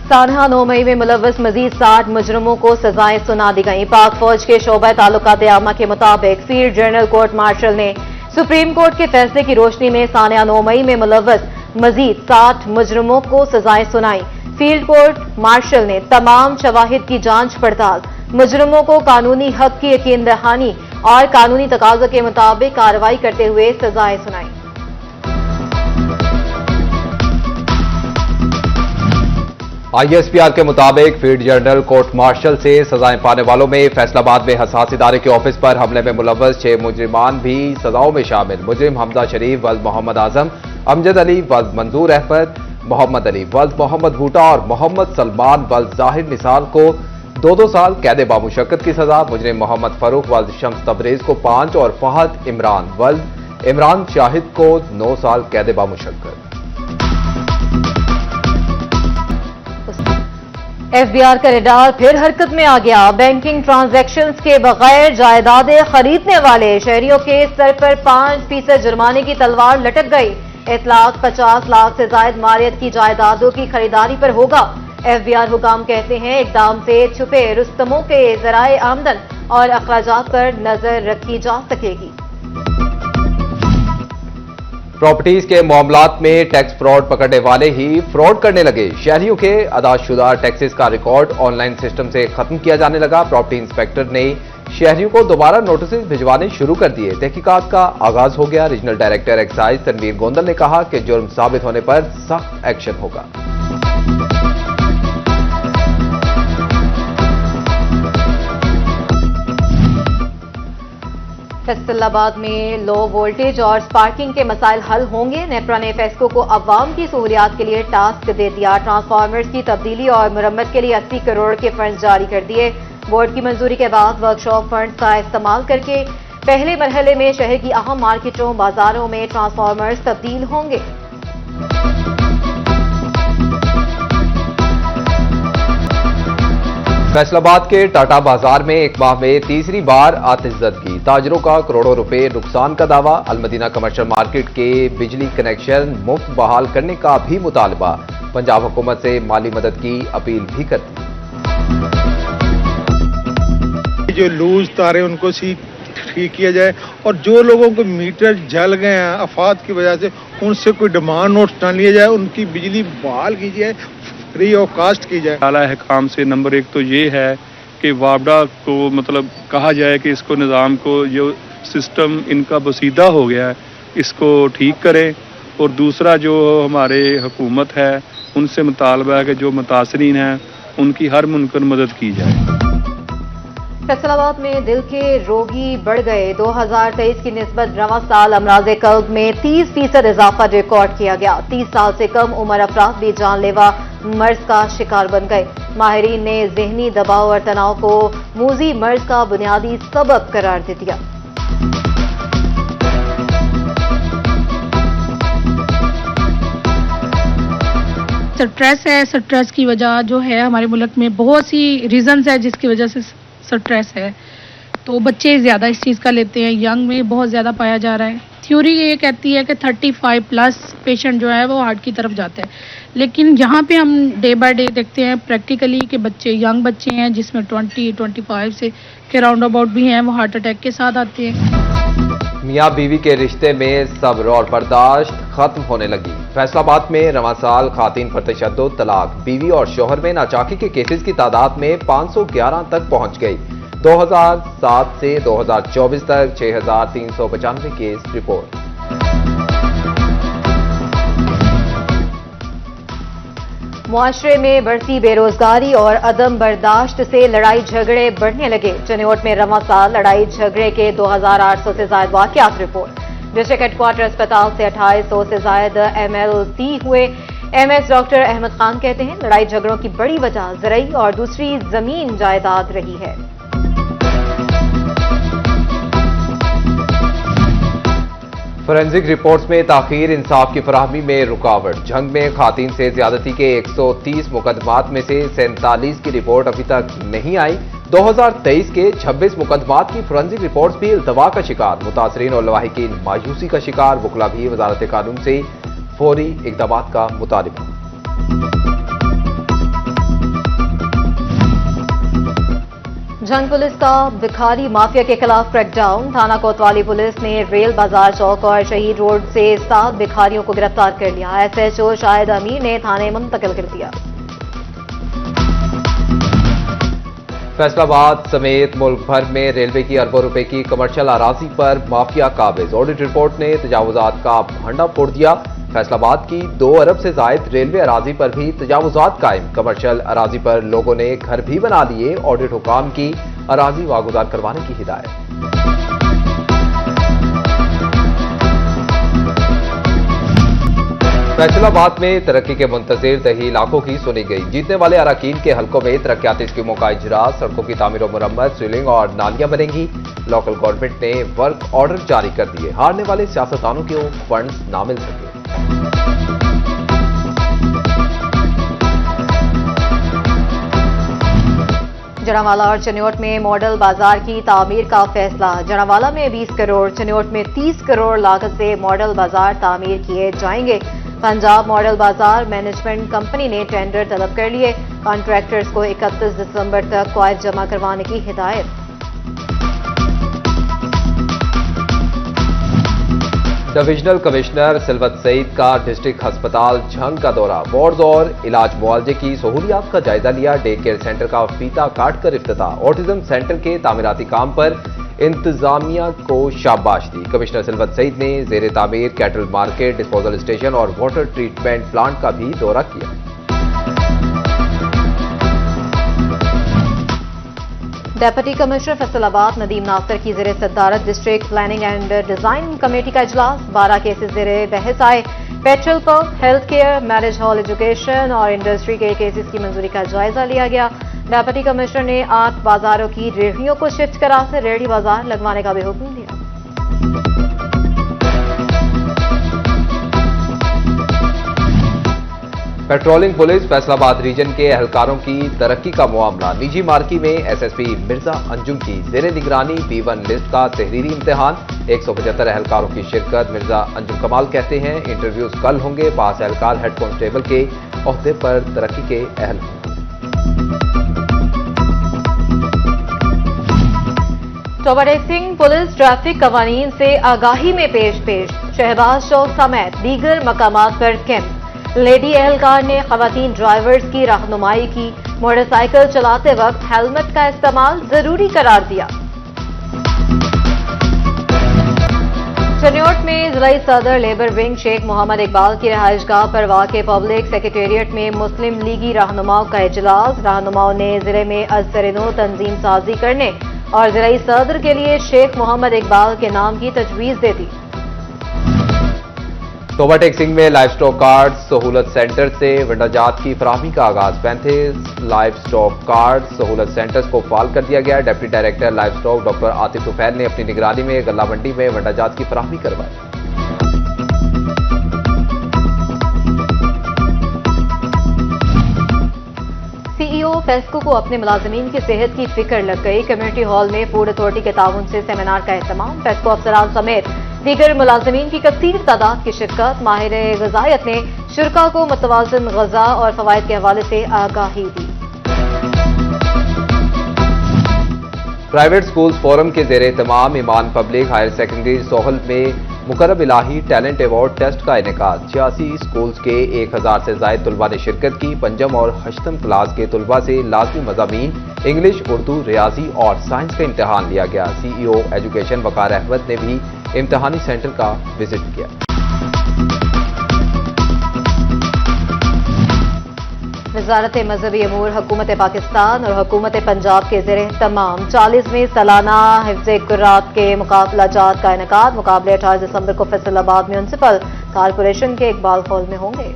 सानहा 9 मई में मुलव्वस मजीद 60 मुजरमों को सजाएं सुना दी गई। पाक फौज के शोबा ताल्लुकात आमा के मुताबिक फील्ड जनरल कोर्ट मार्शल ने सुप्रीम कोर्ट के फैसले की रोशनी में सानहा 9 मई में मुलव्वस मजीद 60 मुजरमों को सजाएं सुनाई। फील्ड कोर्ट मार्शल ने तमाम शवाहिद की जांच पड़ताल, मुजरमों को कानूनी हक की यकीन दहानी और कानूनी तकाज़ों के मुताबिक कार्रवाई करते हुए सजाएं सुनाई। ISPR के मुताबिक फील्ड जनरल कोर्ट मार्शल से सजाएं पाने वालों में फैसलाबाद में हसास इदारे के ऑफिस पर हमले में मुलव्वस 6 मुजरिमान भी सजाओं में शामिल। मुजरिम हमजा शरीफ वल्द मोहम्मद आजम, अमजद अली वल्द मंजूर अहमद, मोहम्मद अली वल्द मोहम्मद भूटा और मोहम्मद सलमान वल्द जाहिर निसार को 2-2 साल कैद बामुशक्कत की सजा। मुजरिम मोहम्मद फरूख वल्द शम्स तबरेज को 5 और फहद इमरान वल्द इमरान शाहिद को 9 साल कैद बामुशक्कत। FBR का रेडार फिर हरकत में आ गया। बैंकिंग ट्रांजैक्शंस के बगैर जायदादें खरीदने वाले शहरियों के सर पर 5% जुर्माने की तलवार लटक गई। इतलाक 50 लाख से जायद मालियत की जायदादों की खरीदारी पर होगा। FBR हुकाम कहते हैं इकदाम से छुपे रुस्तमों के जराए आमदन और अखराजात पर नजर रखी जा सकेगी। प्रॉपर्टीज के मामलात में टैक्स फ्रॉड पकड़ने वाले ही फ्रॉड करने लगे। शहरियों के अदाशुदा टैक्सेस का रिकॉर्ड ऑनलाइन सिस्टम से खत्म किया जाने लगा। प्रॉपर्टी इंस्पेक्टर ने शहरियों को दोबारा नोटिस भिजवाने शुरू कर दिए। तहकीकात का आगाज हो गया। Regional director excise Tanveer Gondal ने कहा कि जुर्म साबित होने पर सख्त एक्शन होगा। फैसलाबाद में लो वोल्टेज और स्पार्किंग के मसाइल हल होंगे। नेप्रा ने फेस्को को अवाम की सहूलियात के लिए टास्क दे दिया। ट्रांसफार्मर्स की तब्दीली और मुरम्मत के लिए 80 करोड़ के फंड जारी कर दिए। बोर्ड की मंजूरी के बाद वर्कशॉप फंड का इस्तेमाल करके पहले मरहले में शहर की अहम मार्केटों बाजारों में ट्रांसफार्मर्स तब्दील होंगे। फैसलाबाद के टाटा बाजार में एक माह में तीसरी बार आतिशज़दगी। ताजरों का करोड़ों रुपए नुकसान का दावा। अलमदीना कमर्शियल मार्केट के बिजली कनेक्शन मुफ्त बहाल करने का भी मुतालबा। पंजाब हुकूमत से माली मदद की अपील भी कर दी। जो लूज तारे उनको ठीक किया जाए और जो लोगों को मीटर जल गए हैं आफात की वजह से उनसे कोई डिमांड नोट न लिया जाए, उनकी बिजली बहाल की जाए, फ्री ऑफ कास्ट की जाए। आला अहकाम से नंबर 1 तो ये है कि वापडा को मतलब कहा जाए कि इसको निज़ाम को जो सिस्टम इनका बसीदा हो गया है इसको ठीक करें। और दूसरा जो हमारे हुकूमत है उनसे मुतालबा है कि जो मुतासरीन हैं उनकी हर मुमकिन मदद की जाए। फैसलाबाद में दिल के रोगी बढ़ गए। 2023 की निस्बत रवां साल अमराज़े कल्ब में 30% इजाफा रिकॉर्ड किया गया। 30 साल से कम उम्र अफराद भी जानलेवा मर्ज का शिकार बन गए। माहिरीन ने ज़हनी दबाव और तनाव को मूजी मर्ज का बुनियादी सबब करार दे दिया। स्ट्रेस है। स्ट्रेस की वजह जो है हमारे मुल्क में बहुत सी रीजंस है जिसकी वजह से स्ट्रेस है, तो बच्चे ज़्यादा इस चीज़ का लेते हैं। यंग में बहुत ज़्यादा पाया जा रहा है। थ्योरी ये कहती है कि 35+ पेशेंट जो है वो हार्ट की तरफ जाते हैं, लेकिन यहाँ पे हम डे बाय डे देखते हैं प्रैक्टिकली कि बच्चे यंग बच्चे हैं जिसमें 20-25 से के राउंड अबाउट भी हैं वो हार्ट अटैक के साथ आते हैं। मियाँ बीवी के रिश्ते में सब्र और बर्दाश्त खत्म होने लगी। फैसलाबाद में रवां साल खातीन पर तशद्दुद, तलाक, बीवी और शोहर में नाचाकी के केसेस की तादाद में 511 तक पहुंच गई। 2007 से 2024 तक 6395 केस रिपोर्ट। मुआशरे में बढ़ती बेरोजगारी और अदम बर्दाश्त से लड़ाई झगड़े बढ़ने लगे। चनियोट में रवां साल लड़ाई झगड़े के 2800 से ज्यादा वाकयात रिपोर्ट। डिस्ट्रिक्ट हेडक्वार्टर अस्पताल से 2800 से ज्यादा MLT हुए। MS डॉक्टर अहमद खान कहते हैं लड़ाई झगड़ों की बड़ी वजह ज़रई और दूसरी जमीन जायदाद रही है। फोरेंसिक रिपोर्ट्स में ताखीर, इंसाफ की फराहमी में रुकावट। जंग में खातीन से ज्यादती के 130 मुकदमात में से 47 की रिपोर्ट अभी तक नहीं आई। 2023 के 26 मुकदमात की फोरेंसिक रिपोर्ट्स भी इल्तवा का शिकार। मुतासरीन और लवाहिकीन मायूसी का शिकार। वकला भी वजारत कानून से फौरी इक़दामात का मुतालिबा। जंग पुलिस का भिखारी माफिया के खिलाफ क्रैकडाउन। थाना कोतवाली पुलिस ने रेल बाजार चौक और शहीद रोड से 7 भिखारियों को गिरफ्तार कर लिया। एसएचओ शाहिद अमीर ने थाने मुंतकिल कर दिया। फैसलाबाद समेत मुल्क भर में रेलवे की अरबों रुपए की कमर्शियल अराजी पर माफिया काबिज। ऑडिट रिपोर्ट ने तजावुजात का भंडा फोड़ दिया। फैसलाबाद की 2 अरब से जायद रेलवे अराजी पर भी तजावुजात कायम। कमर्शियल अराजी पर लोगों ने घर भी बना लिए। ऑडिट हुकाम की अराजी वागुजार करवाने की हिदायत। फैसलाबाद में तरक्की के मुंतजिर 10 इलाकों की सुनी गई। जीतने वाले अरकान के हलकों में तरक्याती स्कीमों का इजरा, सड़कों की तामीर और मुरम्मत, सीलिंग और नालियां बनेंगी। लोकल गवर्नमेंट ने वर्क ऑर्डर जारी कर दिए। हारने वाले सियासतदानों को फंड्स ना मिल सके। जड़ावाला और चनियोट में मॉडल बाजार की तामीर का फैसला। जड़ावाला में 20 करोड़, चनियोट में 30 करोड़ लागत से मॉडल बाजार तामीर किए जाएंगे। पंजाब मॉडल बाजार मैनेजमेंट कंपनी ने टेंडर तलब कर लिए। कॉन्ट्रैक्टर्स को 31 दिसंबर तक क्वायत जमा करवाने की हिदायत। डिविजनल कमिश्नर सिलवत सईद का डिस्ट्रिक्ट अस्पताल झंग का दौरा। वार्ड और इलाज मुआवजे की सहूलियात का जायजा लिया। डे केयर सेंटर का फीता काटकर इफ्तिताह। ऑटिज्म सेंटर के तामीराती काम पर इंतजामिया को शाबाश दी। कमिश्नर सिलवत सईद ने जेर तामीर कैटल मार्केट, डिस्पोजल स्टेशन और वाटर ट्रीटमेंट प्लांट का भी दौरा किया। डेप्यूटी कमिश्नर फैसलाबाद नदीम नासिर की ज़ेरे सदारत district planning and design committee का इजलास। 12 केसेस ज़ेरे बहस आए। Petrol pump, health care, marriage hall, education और इंडस्ट्री के केसेस की मंजूरी का जायजा लिया गया। डेप्यूटी कमिश्नर ने 8 बाजारों की रेहड़ियों को शिफ्ट कराकर रेहड़ी बाजार लगवाने का भी हुक्म दिया। पेट्रोलिंग पुलिस फैसलाबाद रीजन के एहलकारों की तरक्की का मामला। निजी मार्की में एसएसपी मिर्जा अंजुम की जेर निगरानी B1 लिस्ट का तहरीरी इम्तिहान। 175 एहलकारों की शिरकत। मिर्जा अंजुम कमाल कहते हैं इंटरव्यूज कल होंगे। पास एहलकार हेड कांस्टेबल के ओहदे पर तरक्की के अहल होंगे। ओवरटेकिंग पुलिस ट्रैफिक कवानीन से आगाही में पेश। शहबाज चौक समेत दीगर मकामात पर कैंप। लेडी एहलकार ने खवातीन ड्राइवर्स की रहनुमाई की। मोटरसाइकिल चलाते वक्त हेलमेट का इस्तेमाल जरूरी करार दिया। चनियोट में जिला सदर लेबर विंग शेख मोहम्मद इकबाल की रिहाइशगाह पर वाक़े पब्लिक सेक्रेटेरिएट में मुस्लिम लीगी रहनुमाओं का इजलास। रहनुमाओं ने जिले में अजसर-ए-नौ तंजीम साजी करने और जिला सदर के लिए शेख मोहम्मद इकबाल के नाम की तजवीज दे दी। ओवरटेकिंग में लाइव स्टॉक कार्ड सहूलत सेंटर से वंडाजात की फराहमी का आगाज। 35 लाइव स्टॉक कार्ड सहूलत सेंटर्स को फाल कर दिया गया। Deputy director live stock doctor Atif Tufail ने अपनी निगरानी में गल्ला मंडी में वंडाजात की फराहमी करवाई। सीईओ फेस्को को अपने मुलाजिमीन की सेहत की फिक्र लग गई। कम्युनिटी हॉल में फूड अथॉरिटी के ताउन से सेमिनार का एहतमाम। फेस्को अफसरान समेत दीगर मुलाजिमीन की कसीर तादाद की शिरकत। माहिर ग़िज़ायत ने शुरका को मुतवाज़िन ग़िज़ा और फ़वाइद के हवाले से आगाही दी। प्राइवेट स्कूल्स फोरम के ज़ेरे एहतमाम ईमान पब्लिक हायर सेकेंडरी सोहल में मुकर्रम इलाही टैलेंट अवार्ड टेस्ट का इनेकाद। 86 स्कूल्स के 1000 से ज़ायद तुलबा ने शिरकत की। पंजम और हश्तम क्लास के तुलबा से लाज़मी मज़ामीन इंग्लिश, उर्दू, रियाजी और साइंस का इम्तिहान लिया गया। सीईओ एजुकेशन वकार अहमद ने भी इम्तिहानी सेंटर का विजिट किया। वज़ारत मज़हबी अमूर हुकूमत पाकिस्तान और हुकूमत पंजाब के ज़ेरे तमाम 40वें सालाना हिफ्ज़ कुरात के मुकाबला जात का इनेकाद। मुकाबले 18 दिसंबर को फैसलाबाद म्यूनिसिपल कॉरपोरेशन के इकबाल हॉल में होंगे।